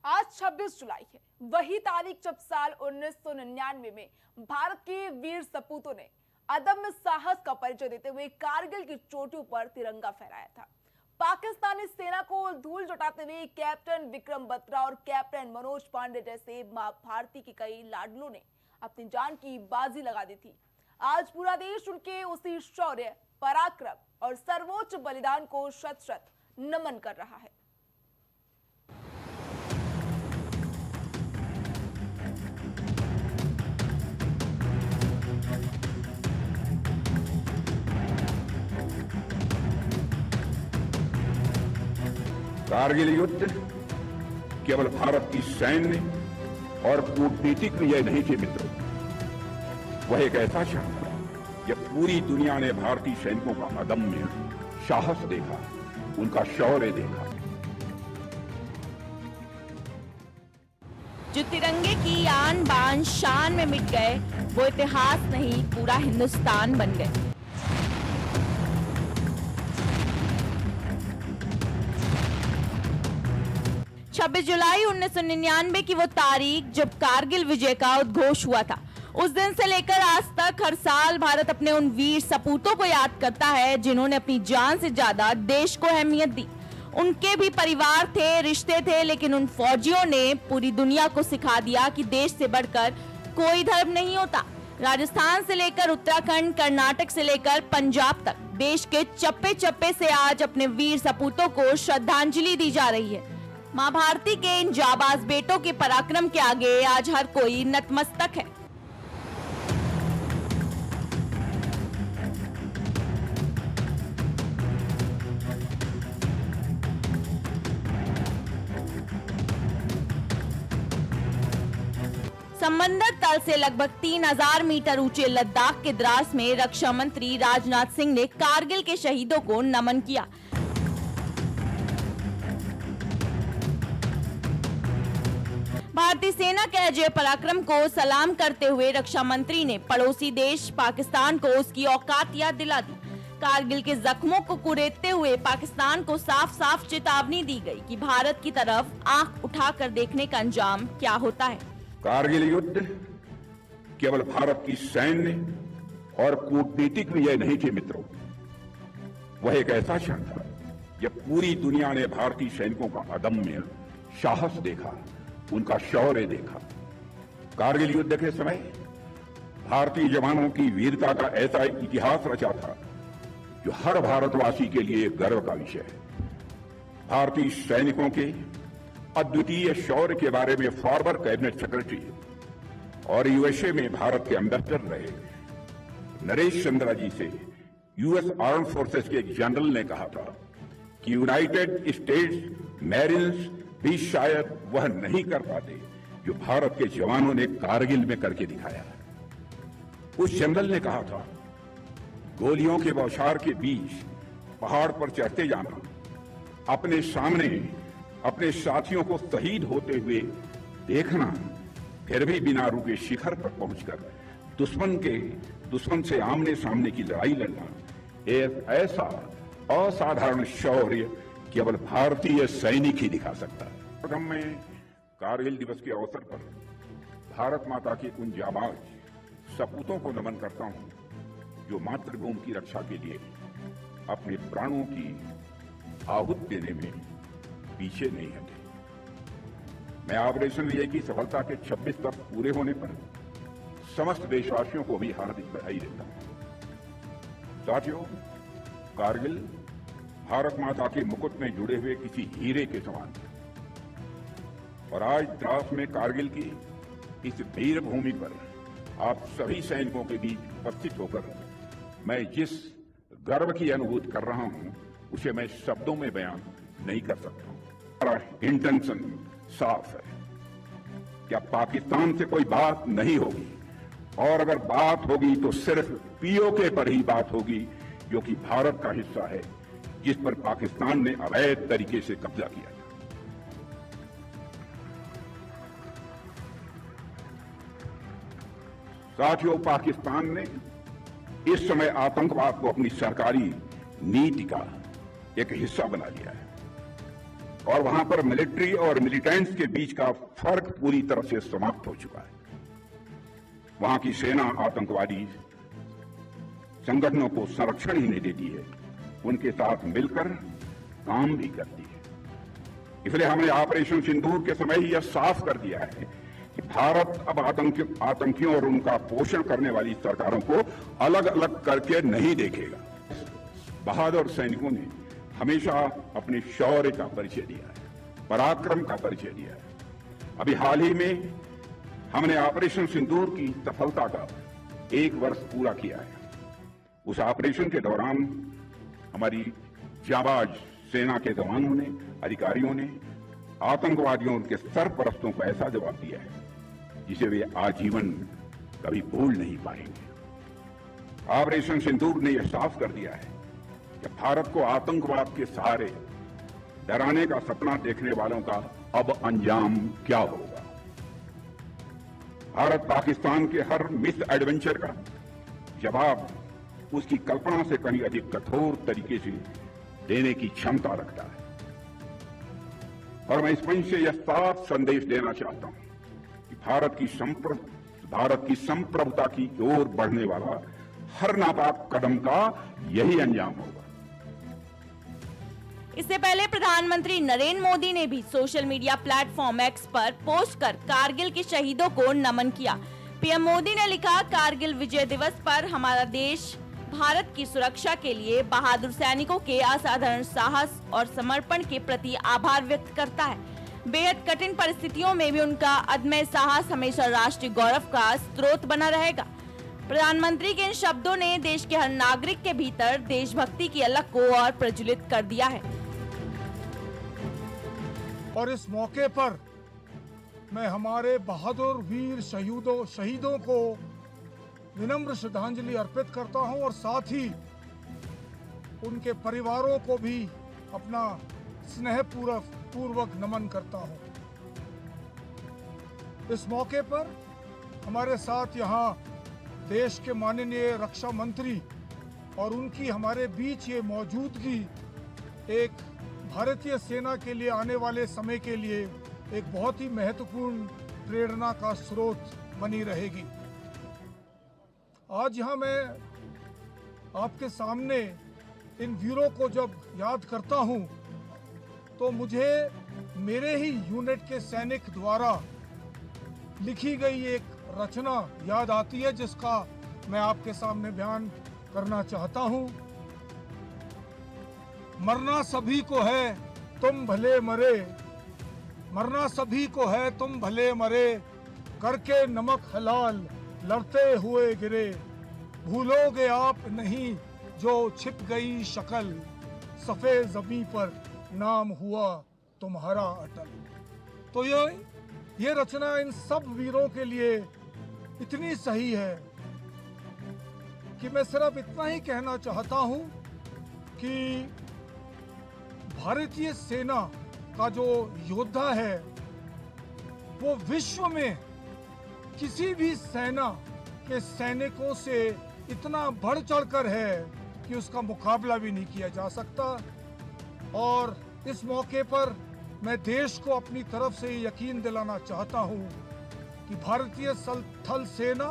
आज 26 जुलाई है, वही तारीख जब साल 1999 में भारत के वीर सपूतों ने अदम्य साहस का परिचय देते हुए कारगिल की चोटियों पर तिरंगा फहराया था। पाकिस्तानी सेना को धूल चटाते हुए कैप्टन विक्रम बत्रा और कैप्टन मनोज पांडे जैसे मां भारती की कई लाडलों ने अपनी जान की बाजी लगा दी थी। आज पूरा देश उनके उसी शौर्य, पराक्रम और सर्वोच्च बलिदान को शत शत नमन कर रहा है। कारगिल युद्ध केवल भारत की सैन्य और कूटनीतिक विजय नहीं थे मित्रों, वह एक ऐसा क्षण था जब पूरी दुनिया ने भारतीय सैनिकों का अदम्य साहस देखा, उनका शौर्य देखा। जो तिरंगे की आन बान शान में मिट गए, वो इतिहास नहीं पूरा हिंदुस्तान बन गए। छब्बीस जुलाई 1999 की वो तारीख जब कारगिल विजय का उद्घोष हुआ था। उस दिन से लेकर आज तक हर साल भारत अपने उन वीर सपूतों को याद करता है जिन्होंने अपनी जान से ज्यादा देश को अहमियत दी। उनके भी परिवार थे, रिश्ते थे, लेकिन उन फौजियों ने पूरी दुनिया को सिखा दिया कि देश से बढ़कर कोई धर्म नहीं होता। राजस्थान से लेकर उत्तराखंड, कर्नाटक से लेकर पंजाब तक देश के चप्पे चप्पे से आज अपने वीर सपूतों को श्रद्धांजलि दी जा रही है। मां भारती के इन जाबाज बेटों के पराक्रम के आगे आज हर कोई नतमस्तक है। समंदर तल से लगभग 3000 मीटर ऊंचे लद्दाख के द्रास में रक्षा मंत्री राजनाथ सिंह ने कारगिल के शहीदों को नमन किया। भारतीय सेना के अजय पराक्रम को सलाम करते हुए रक्षा मंत्री ने पड़ोसी देश पाकिस्तान को उसकी औकात याद दिला दी। कारगिल के जख्मों को कुरेदते हुए पाकिस्तान को साफ साफ चेतावनी दी गई कि भारत की तरफ आंख उठाकर देखने का अंजाम क्या होता है। कारगिल युद्ध केवल भारत की सैन्य और कूटनीतिक विजय नहीं थी मित्रों, वह एक ऐसा क्षण था जब पूरी दुनिया ने भारतीय सैनिकों का अदम्य साहस देखा, उनका शौर्य देखा। कारगिल युद्ध के समय भारतीय जवानों की वीरता का ऐसा इतिहास रचा था जो हर भारतवासी के लिए गर्व का विषय है। भारतीय सैनिकों के अद्वितीय शौर्य के बारे में फॉर्मर कैबिनेट सेक्रेटरी और यूएसए में भारत के एम्बेसडर रहे नरेश चंद्रा जी से यूएस आर्म फोर्सेस के एक जनरल ने कहा था कि यूनाइटेड स्टेट्स मैरिन्स भी शायद वह नहीं कर पाते जो भारत के जवानों ने कारगिल में करके दिखाया। उस जनरल ने कहा था, गोलियों के बौछार के बीच पहाड़ पर चढ़ते जाना, अपने सामने अपने साथियों को शहीद होते हुए देखना, फिर भी बिना रुके शिखर पर पहुंचकर दुश्मन से आमने सामने की लड़ाई लड़ना, एक ऐसा असाधारण शौर्य केवल भारतीय सैनिक ही दिखा सकता है। मैं कारगिल दिवस के अवसर पर भारत माता के उन जाबाज सपूतों को नमन करता हूं जो मातृभूमि की रक्षा के लिए अपने प्राणों की आहुति देने में पीछे नहीं हटे। मैं ऑपरेशन विजय की सफलता के 26 वर्ष पूरे होने पर समस्त देशवासियों को भी हार्दिक बधाई देता हूं। साथियों, कारगिल भारत माता के मुकुट में जुड़े हुए किसी हीरे के समान है और आज द्रास में कारगिल की इस वीर भूमि पर आप सभी सैनिकों के बीच उपस्थित होकर मैं जिस गर्व की अनुभूति कर रहा हूं उसे मैं शब्दों में बयान नहीं कर सकता हूं। हमारा इंटेंशन साफ है, क्या पाकिस्तान से कोई बात नहीं होगी, और अगर बात होगी तो सिर्फ पीओके पर ही बात होगी जो कि भारत का हिस्सा है, जिस पर पाकिस्तान ने अवैध तरीके से कब्जा किया। साथियों, पाकिस्तान ने इस समय आतंकवाद को अपनी सरकारी नीति का एक हिस्सा बना लिया है। और वहां पर मिलिट्री और मिलिटेंट्स के बीच का फर्क पूरी तरह से समाप्त हो चुका है। वहां की सेना आतंकवादी संगठनों को संरक्षण ही नहीं देती है, उनके साथ मिलकर काम भी करती है। इसलिए हमने ऑपरेशन सिंदूर के समय ही यह साफ कर दिया है कि भारत अब आतंकियों और उनका पोषण करने वाली सरकारों को अलग अलग करके नहीं देखेगा। बहादुर सैनिकों ने हमेशा अपने शौर्य का परिचय दिया है, पराक्रम का परिचय दिया है। अभी हाल ही में हमने ऑपरेशन सिंदूर की सफलता का 1 वर्ष पूरा किया है। उस ऑपरेशन के दौरान हमारी जाबाज सेना के जवानों ने, अधिकारियों ने आतंकवादियों और उनके सरपरस्तों को ऐसा जवाब दिया है जिसे वे आजीवन कभी भूल नहीं पाएंगे। ऑपरेशन सिंदूर ने यह साफ कर दिया है कि भारत को आतंकवाद के सहारे डराने का सपना देखने वालों का अब अंजाम क्या होगा। भारत पाकिस्तान के हर मिस एडवेंचर का जवाब उसकी कल्पना से कहीं अधिक कठोर तरीके से देने की क्षमता रखता है। और मैं इस मंच से यह साफ संदेश देना चाहता हूं कि भारत की संप्रभुता की ओर बढ़ने वाला हर नापाक कदम का यही अंजाम होगा। इससे पहले प्रधानमंत्री नरेंद्र मोदी ने भी सोशल मीडिया प्लेटफॉर्म एक्स पर पोस्ट कर कारगिल के शहीदों को नमन किया। पीएम मोदी ने लिखा, कारगिल विजय दिवस पर हमारा देश भारत की सुरक्षा के लिए बहादुर सैनिकों के असाधारण साहस और समर्पण के प्रति आभार व्यक्त करता है। बेहद कठिन परिस्थितियों में भी उनका अदम्य साहस हमेशा राष्ट्रीय गौरव का स्रोत बना रहेगा। प्रधानमंत्री के इन शब्दों ने देश के हर नागरिक के भीतर देशभक्ति की अलख को और प्रज्वलित कर दिया है। और इस मौके पर मैं हमारे बहादुर वीर शहीदों को विनम्र श्रद्धांजलि अर्पित करता हूं और साथ ही उनके परिवारों को भी अपना स्नेहपूर्वक नमन करता हूं। इस मौके पर हमारे साथ यहां देश के माननीय रक्षा मंत्री और उनकी हमारे बीच ये मौजूदगी एक भारतीय सेना के लिए आने वाले समय के लिए एक बहुत ही महत्वपूर्ण प्रेरणा का स्रोत बनी रहेगी। आज यहाँ मैं आपके सामने इन वीरों को जब याद करता हूँ तो मुझे मेरे ही यूनिट के सैनिक द्वारा लिखी गई एक रचना याद आती है जिसका मैं आपके सामने बयान करना चाहता हूँ। मरना सभी को है तुम भले मरे, मरना सभी को है तुम भले मरे, करके नमक हलाल लड़ते हुए गिरे, भूलोगे आप नहीं जो छिप गई शक्ल, सफेद ज़मीं पर नाम हुआ तुम्हारा अटल। तो ये रचना इन सब वीरों के लिए इतनी सही है कि मैं सिर्फ इतना ही कहना चाहता हूं कि भारतीय सेना का जो योद्धा है वो विश्व में किसी भी सेना के सैनिकों से इतना बढ़ चढ़कर है कि उसका मुकाबला भी नहीं किया जा सकता। और इस मौके पर मैं देश को अपनी तरफ से यकीन दिलाना चाहता हूं कि भारतीय थल सेना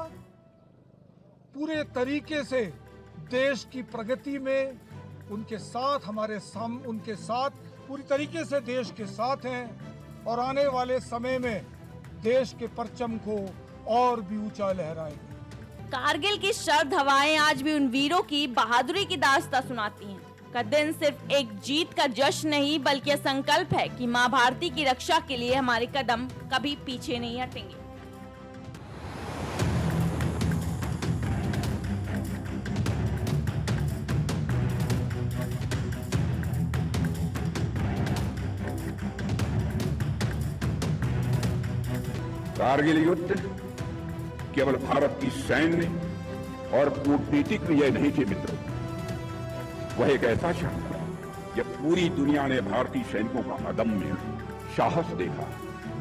पूरे तरीके से देश की प्रगति में उनके साथ उनके साथ पूरी तरीके से देश के साथ हैं और आने वाले समय में देश के परचम को और भी ऊंचा लहराएंगे। कारगिल की सर्द हवाएं आज भी उन वीरों की बहादुरी की दास्तां सुनाती हैं। का दिन सिर्फ एक जीत का जश्न नहीं बल्कि यह संकल्प है कि मां भारती की रक्षा के लिए हमारे कदम कभी पीछे नहीं हटेंगे। कारगिल युद्ध केवल भारत की सैन्य और कूटनीतिक विजय नहीं थी मित्रों, वह एक ऐसा क्षण था जब पूरी दुनिया ने भारतीय सैनिकों का अदम्य साहस देखा,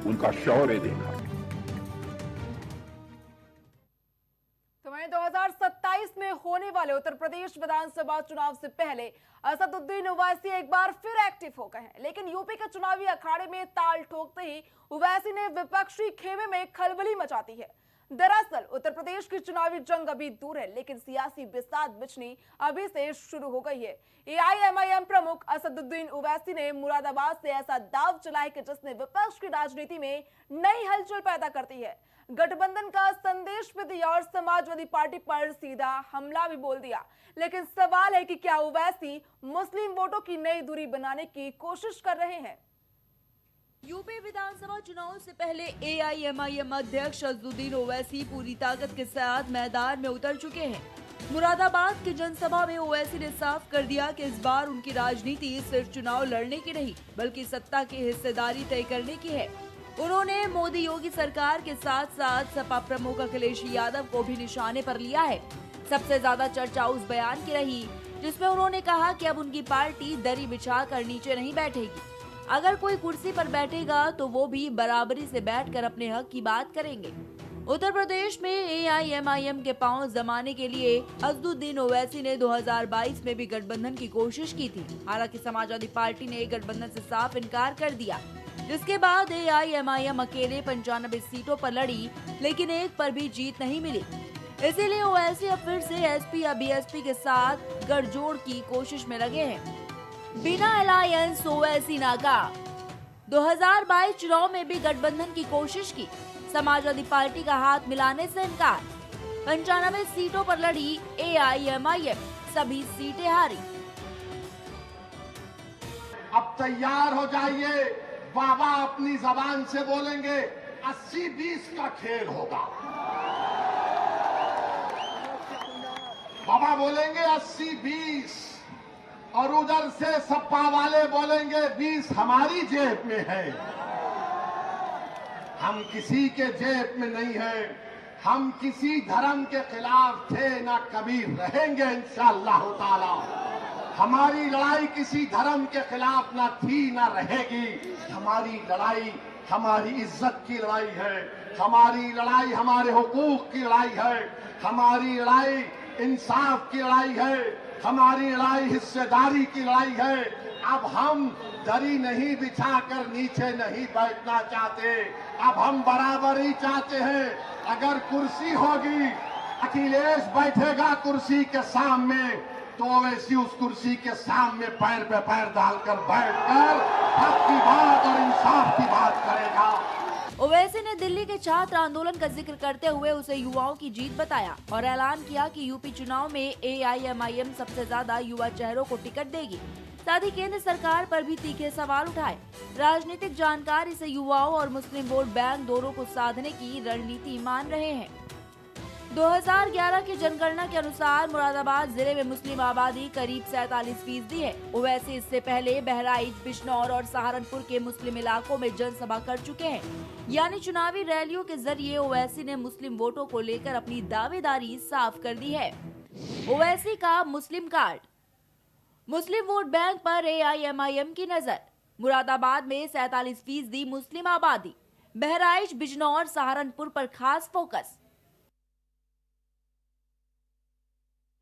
उनका शौर्य देखा। तो वहीं 2027 में होने वाले वाले उत्तर प्रदेश विधानसभा चुनाव से पहले असदुद्दीन ओवैसी एक बार फिर एक्टिव हो गए हैं, लेकिन यूपी के चुनावी अखाड़े में ताल ठोकते ही ओवैसी ने विपक्षी खेमे में खलबली मचा दी है। दरअसल उत्तर प्रदेश की चुनावी जंग अभी दूर है, लेकिन सियासी बिसात बिछनी अभी से शुरू हो गई है। एआईएमआईएम प्रमुख असदुद्दीन ओवैसी ने मुरादाबाद से ऐसा दाव चलाया कि जिसने विपक्ष की राजनीति में नई हलचल पैदा करती है। गठबंधन का संदेश भी दिया और समाजवादी पार्टी पर सीधा हमला भी बोल दिया। लेकिन सवाल है कि क्या ओवैसी मुस्लिम वोटों की नई दूरी बनाने की कोशिश कर रहे हैं? यूपी विधानसभा चुनाव से पहले एआईएमआईएम अध्यक्ष असदुद्दीन ओवैसी पूरी ताकत के साथ मैदान में उतर चुके हैं। मुरादाबाद की जनसभा में ओवैसी ने साफ कर दिया कि इस बार उनकी राजनीति सिर्फ चुनाव लड़ने की नहीं, बल्कि सत्ता की हिस्सेदारी तय करने की है। उन्होंने मोदी योगी सरकार के साथ साथ सपा प्रमुख अखिलेश यादव को भी निशाने पर लिया है। सबसे ज्यादा चर्चा उस बयान की रही जिसमें उन्होंने कहा कि अब उनकी पार्टी दरी बिछाकर नीचे नहीं बैठेगी। अगर कोई कुर्सी पर बैठेगा तो वो भी बराबरी से बैठकर अपने हक की बात करेंगे। उत्तर प्रदेश में एआईएमआईएम के पांव जमाने के लिए असदुद्दीन ओवैसी ने 2022 में भी गठबंधन की कोशिश की थी। हालांकि समाजवादी पार्टी ने गठबंधन से साफ इनकार कर दिया, जिसके बाद एआईएमआईएम अकेले 95 सीटों पर लड़ी, लेकिन एक पर भी जीत नहीं मिली। इसीलिए ओवैसी अब फिर से एसपी या बीएसपी के साथ गठजोड़ की कोशिश में लगे हैं। बिना अलायंस ओवैसी नाकाम। 2022 चुनाव में भी गठबंधन की कोशिश की, समाजवादी पार्टी का हाथ मिलाने से इनकार। 95 सीटों पर लड़ी एआईएमआईएम, सभी सीटें हारी। अब तैयार हो जाइए, बाबा अपनी जबान से बोलेंगे 80-20 का खेल होगा। बाबा बोलेंगे 80-20 और उधर से सपा वाले बोलेंगे 20 हमारी जेब में है। हम किसी के जेब में नहीं है। हम किसी धर्म के खिलाफ थे ना कभी रहेंगे इंशाअल्लाह ताला। हमारी लड़ाई किसी धर्म के खिलाफ ना थी ना रहेगी। हमारी लड़ाई हमारी इज्जत की लड़ाई है। हमारी लड़ाई हमारे हुकूक की लड़ाई है। हमारी लड़ाई इंसाफ की लड़ाई है। हमारी लड़ाई हिस्सेदारी की लड़ाई है। अब हम दरी नहीं बिछाकर नीचे नहीं बैठना चाहते। अब हम बराबरी चाहते हैं। अगर कुर्सी होगी, अखिलेश बैठेगा कुर्सी के सामने, तो ओवैसी उस कुर्सी के सामने पैर पे पैर डालकर बैठकर हक की बात और इंसाफ की बात करेगा। ओवैसी ने दिल्ली के छात्र आंदोलन का जिक्र करते हुए उसे युवाओं की जीत बताया और ऐलान किया कि यूपी चुनाव में एआईएमआईएम सबसे ज्यादा युवा चेहरों को टिकट देगी। साथ ही केंद्र सरकार पर भी तीखे सवाल उठाए। राजनीतिक जानकार इसे युवाओं और मुस्लिम वोट बैंक दोनों को साधने की रणनीति मान रहे हैं। 2011 की जनगणना के अनुसार मुरादाबाद जिले में मुस्लिम आबादी करीब 47% है। ओवैसी इससे पहले बहराइच, बिजनौर और सहारनपुर के मुस्लिम इलाकों में जनसभा कर चुके हैं। यानी चुनावी रैलियों के जरिए ओवैसी ने मुस्लिम वोटों को लेकर अपनी दावेदारी साफ कर दी है। ओवैसी का मुस्लिम कार्ड। मुस्लिम वोट बैंक पर एआईएमआईएम की नजर। मुरादाबाद में 47% मुस्लिम आबादी, बहराइच, बिजनौर, सहारनपुर पर खास फोकस।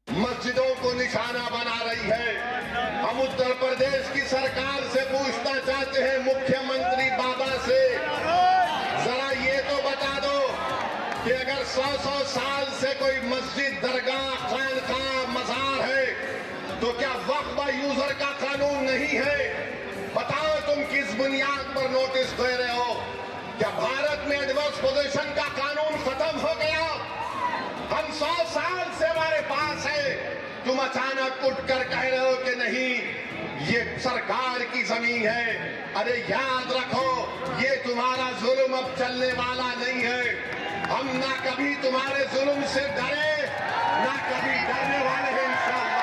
मस्जिदों को निशाना बना रही है। हम उत्तर प्रदेश की सरकार से पूछना चाहते हैं, मुख्यमंत्री बाबा से, जरा ये तो बता दो कि अगर 100 साल से कोई मस्जिद, दरगाह, खानकाह, मजार है, तो क्या वक्फ यूजर का कानून नहीं है? बताओ तुम किस बुनियाद पर नोटिस दे रहे हो? क्या भारत में एडवर्स पोजीशन का कानून खत्म हो गया? हम 100 साल से हमारे पास है, तुम अचानक उठकर कह रहे हो कि नहीं ये सरकार की जमीन है। अरे याद रखो, ये तुम्हारा जुल्म अब चलने वाला नहीं है। हम ना कभी तुम्हारे जुल्म से डरे, ना कभी डरने वाले हैं इंशाअल्लाह।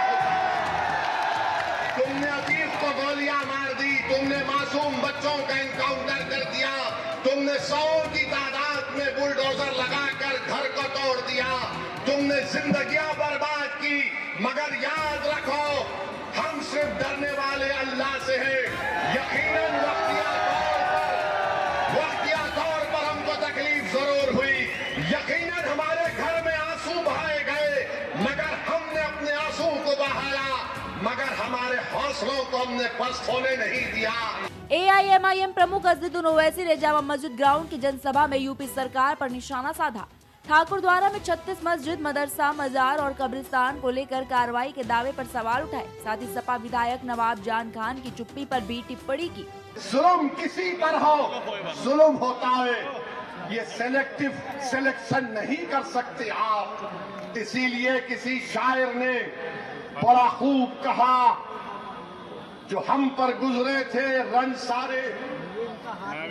तुमने अतीत को गोलियां मार दी, तुमने मासूम बच्चों का एनकाउंटर कर दिया, तुमने 100 की तादाद में बुलडोजर लगाकर घर को तोड़ दिया, तुमने जिंदगियां बर्बाद की। मगर याद रखो, हम सिर्फ डरने वाले अल्लाह से हैं। यकीनन वक्तिया तौर पर हमको तकलीफ जरूर हुई, यकीनन हमारे घर में आंसू बहाए गए, मगर हमने अपने फैसलों को हमने पस्त होने नहीं दिया। एआईएमआईएम प्रमुख अजीजुद्दीन ओवैसी ने जामा मस्जिद ग्राउंड की जनसभा में यूपी सरकार पर निशाना साधा। ठाकुरद्वारा में 36 मस्जिद, मदरसा, मजार और कब्रिस्तान को लेकर कार्रवाई के दावे पर सवाल उठाए। साथ ही सपा विधायक नवाब जान खान की चुप्पी पर भी टिप्पणी की। जुल्म किसी पर हो, जुल्म होता है, ये सेलेक्टिव सिलेक्शन नहीं कर सकते आप। इसीलिए किसी शायर ने बड़ा खूब कहा, जो हम पर गुजरे थे रंग सारे,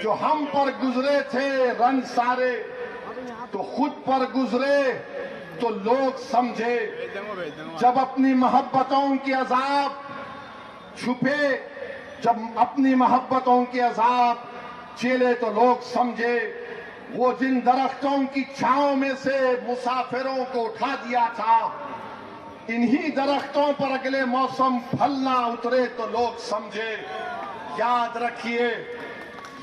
जो हम पर गुजरे थे रंग सारे, तो खुद पर गुजरे तो लोग समझे। जब अपनी मोहब्बतों के अजाब छुपे, जब अपनी मोहब्बतों के अजाब चेले तो लोग समझे। वो जिन दरख्तों की छांव में से मुसाफिरों को उठा दिया था, इन्हीं दरख्तों पर अगले मौसम फल ना उतरे तो लोग समझे। याद रखिए,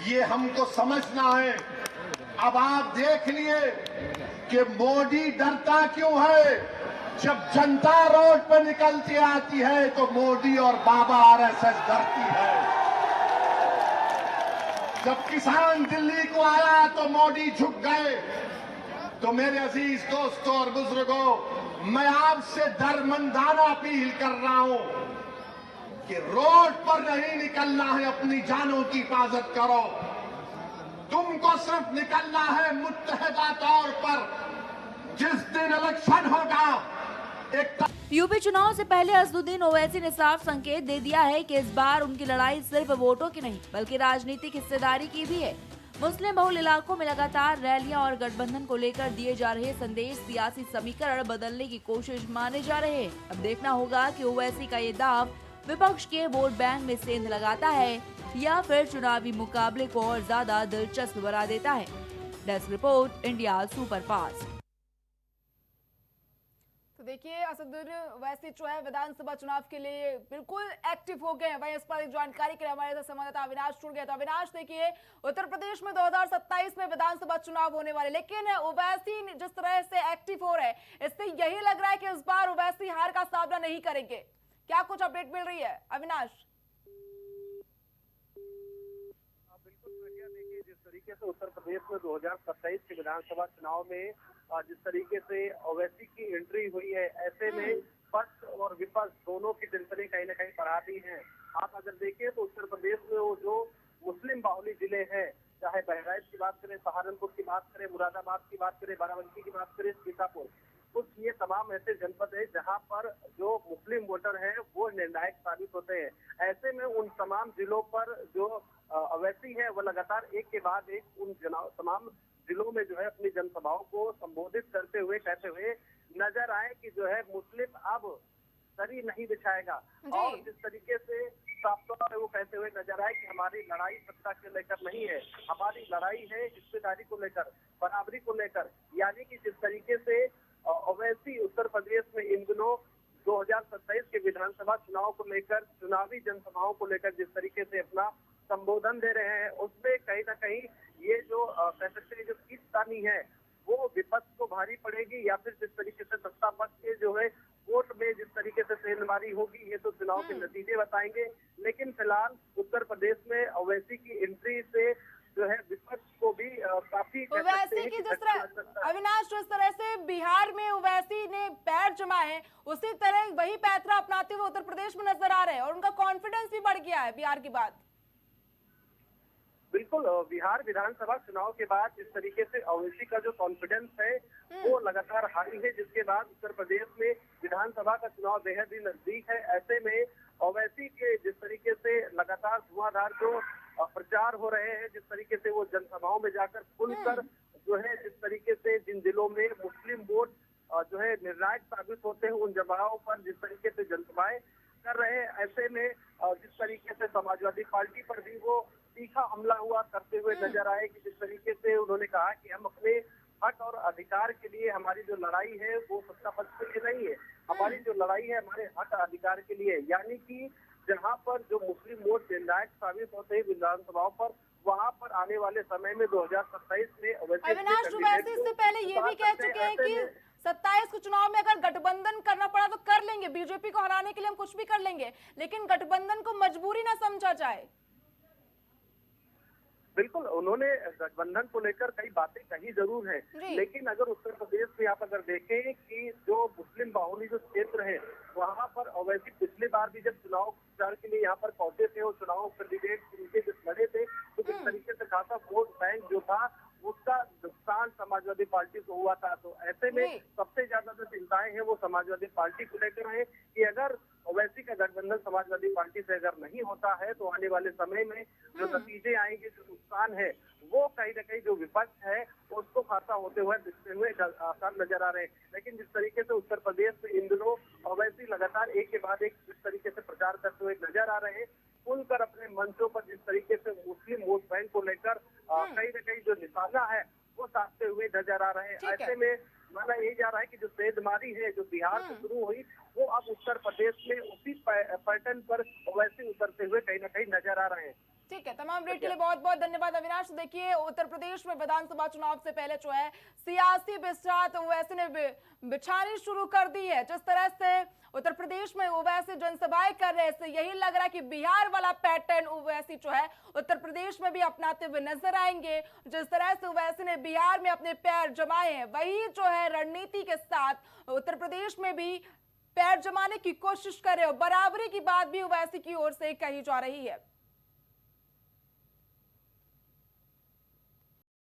ये हमको समझना है। अब आप देख लिए कि मोदी डरता क्यों है। जब जनता रोड पर निकलती आती है तो मोदी और बाबा आरएसएस डरती है। जब किसान दिल्ली को आया तो मोदी झुक गए। तो मेरे अजीज दोस्तों और बुजुर्गों, मैं आपसे दरमंदाना अपील कर रहा हूं कि रोड पर नहीं निकलना है, अपनी जानों की हिफाजत करो। तुमको सिर्फ निकलना है मुत्तहदा तौर पर। जिस दिन इलेक्शन होगा, एक यूपी चुनाव से पहले असदुद्दीन ओवैसी ने साफ संकेत दे दिया है कि इस बार उनकी लड़ाई सिर्फ वोटों की नहीं बल्कि राजनीतिक हिस्सेदारी की भी है। मुस्लिम बहुल इलाकों में लगातार रैलियां और गठबंधन को लेकर दिए जा रहे संदेश सियासी समीकरण बदलने की कोशिश माने जा रहे हैं। अब देखना होगा कि ओवैसी का ये दाव विपक्ष के वोट बैंक में सेंध लगाता है या फिर चुनावी मुकाबले को और ज्यादा दिलचस्प बना देता है। Desk report, India superfast. तो देखिए, असदुद्दीन ओवैसी जो है विधानसभा चुनाव के लिए बिल्कुल एक्टिव हो गए हैं। वहीं इस पर जानकारी के लिए हमारे साथ संवाददाता अविनाश जुड़ गए। तो अविनाश, देखिए, उत्तर प्रदेश में 2027 में विधानसभा चुनाव होने वाले, लेकिन ओवैसी जिस तरह से एक्टिव हो रहे हैं, इससे यही लग रहा है कि इस बार ओवैसी हार का सामना नहीं करेंगे। क्या कुछ अपडेट मिल रही है अविनाश? देखिए, जिस तरीके से उत्तर प्रदेश में 2027 के विधानसभा चुनाव में जिस तरीके से ओवैसी की एंट्री हुई है, ऐसे में पक्ष और विपक्ष दोनों की टिप्पणी कहीं न कहीं बढ़ा दी है। आप अगर देखिए तो उत्तर प्रदेश में वो जो मुस्लिम बाहुली जिले हैं, चाहे बहराइच की बात करें, सहारनपुर की बात करें, मुरादाबाद की बात करें, बाराबंकी की बात करें, सीतापुर, कुछ ये तमाम ऐसे जनपद है जहां पर जो मुस्लिम वोटर है वो निर्णायक साबित होते हैं। ऐसे में उन तमाम जिलों पर जो ओवैसी है वो लगातार एक के बाद एक उन तमाम जिलों में जो है अपनी जनसभाओं को संबोधित करते हुए कहते हुए नजर आए कि जो है मुस्लिम अब सरी नहीं बिछाएगा। और जिस तरीके से साफ तौर पर वो कहते हुए नजर आए कि हमारी लड़ाई सत्ता के लेकर नहीं है, हमारी लड़ाई है हिस्सेदारी को लेकर, बराबरी को लेकर। यानी कि जिस तरीके से ओवैसी उत्तर प्रदेश में इन दिनों 2027 के विधानसभा चुनाव को लेकर, चुनावी जनसभाओं को लेकर जिस तरीके से अपना संबोधन दे रहे हैं, उसमें कहीं ना कहीं ये जो कह सकते हैं जो खींचतानी है वो विपक्ष को भारी पड़ेगी, या फिर जिस तरीके से सत्ता पक्ष के जो है वोट में जिस तरीके से सेंधमारी होगी, ये तो चुनाव के नतीजे बताएंगे। लेकिन फिलहाल उत्तर प्रदेश में ओवैसी की एंट्री से जो है विपक्ष को भी काफी ओवैसी की जिस तरह अविनाश, जिस तरह से बिहार में ओवैसी ने पैर जमाए हैं, उसी तरह वही पैतरा अपनाते हुए उत्तर प्रदेश में नजर आ रहे हैं और उनका कॉन्फिडेंस भी बढ़ गया है बिहार के बाद। बिल्कुल, बिहार विधानसभा चुनाव के बाद जिस तरीके से ओवैसी का जो कॉन्फिडेंस है वो लगातार हाई है, जिसके बाद उत्तर प्रदेश में विधानसभा का चुनाव बेहद ही नजदीक है। ऐसे में ओवैसी के जिस तरीके से लगातार धुआंधार जो प्रचार हो रहे हैं, जिस तरीके से वो जनसभाओं में जाकर खुलकर जो है जिस तरीके से जिन जिलों में मुस्लिम वोट जो है निर्णायक साबित होते हैं, उन जगहों पर जिस तरीके से जनसभाएं कर रहे हैं, ऐसे में जिस तरीके से समाजवादी पार्टी पर भी वो तीखा हमला हुआ करते हुए नजर आए कि जिस तरीके से उन्होंने कहा कि हम अपने हक और अधिकार के लिए, हमारी जो लड़ाई है वो सत्ता पक्ष के लिए नहीं है, हमारी जो लड़ाई है हमारे हक अधिकार के लिए। यानी कि जहां पर जो मुस्लिम वोट निर्णायक साबित होते हैं विधानसभाओं पर, वहां पर आने वाले समय में 2027 में अविनाश, ओवैसी इससे पहले ये भी कह चुके हैं कि 27 के चुनाव में अगर गठबंधन करना पड़ा तो कर लेंगे, बीजेपी को हराने के लिए हम कुछ भी कर लेंगे, लेकिन गठबंधन को मजबूरी ना समझा जाए। बिल्कुल, उन्होंने गठबंधन को लेकर कई बातें कही जरूर है, जी। लेकिन अगर उत्तर प्रदेश में आप अगर देखें कि जो मुस्लिम बाहुली जो क्षेत्र है वहां पर ओवैसी पिछली बार भी जब चुनाव प्रचार के लिए यहाँ पर पहुंचे थे और चुनाव कैंडिडेट उनके जब लड़े थे तो किस तरीके से खासा वोट बैंक जो था उसका नुकसान समाजवादी पार्टी को हुआ था। तो ऐसे में जी। सबसे ज्यादा जो चिंताएं हैं वो समाजवादी पार्टी को लेकर है कि अगर ओवैसी का गठबंधन समाजवादी पार्टी से अगर नहीं होता है तो आने वाले समय में जो नतीजे आएंगे, जो नुकसान है वो कहीं न कहीं जो विपक्ष है उसको खासा होते हुए दिखते हुए आसार नजर आ रहे हैं। लेकिन जिस तरीके से उत्तर प्रदेश में इन दिनों ओवैसी लगातार एक के बाद एक जिस तरीके से प्रचार करते हुए नजर आ रहे हैं, खुलकर अपने मंचों पर जिस तरीके से मुस्लिम वोट बैंक को लेकर कहीं न कहीं जो निशाना है वो साधते हुए नजर आ रहे हैं। ठीक है। ऐसे में माना ये जा रहा है कि जो सेंधमारी है जो बिहार से शुरू हुई वो अब उत्तर प्रदेश में उसी पैटर्न पर ओवैसी उतरते हुए कहीं न कहीं नजर आ रहे हैं। ठीक है, तमाम अपडेट के लिए बहुत बहुत धन्यवाद अविनाश। देखिए, उत्तर प्रदेश में विधानसभा चुनाव से पहले जो है सियासी बिस्रात ओवैसी ने बिछानी शुरू कर दी है। जिस तरह से उत्तर प्रदेश में ओवैसी जनसभाएं कर रहे हैं, यही लग रहा है कि बिहार वाला पैटर्न ओवैसी जो है उत्तर प्रदेश में भी अपनाते हुए नजर आएंगे। जिस तरह से ओवैसी ने बिहार में अपने पैर जमाए हैं, वही जो है रणनीति के साथ उत्तर प्रदेश में भी पैर जमाने की कोशिश कर रहे हो। बराबरी की बात भी ओवैसी की ओर से कही जा रही है।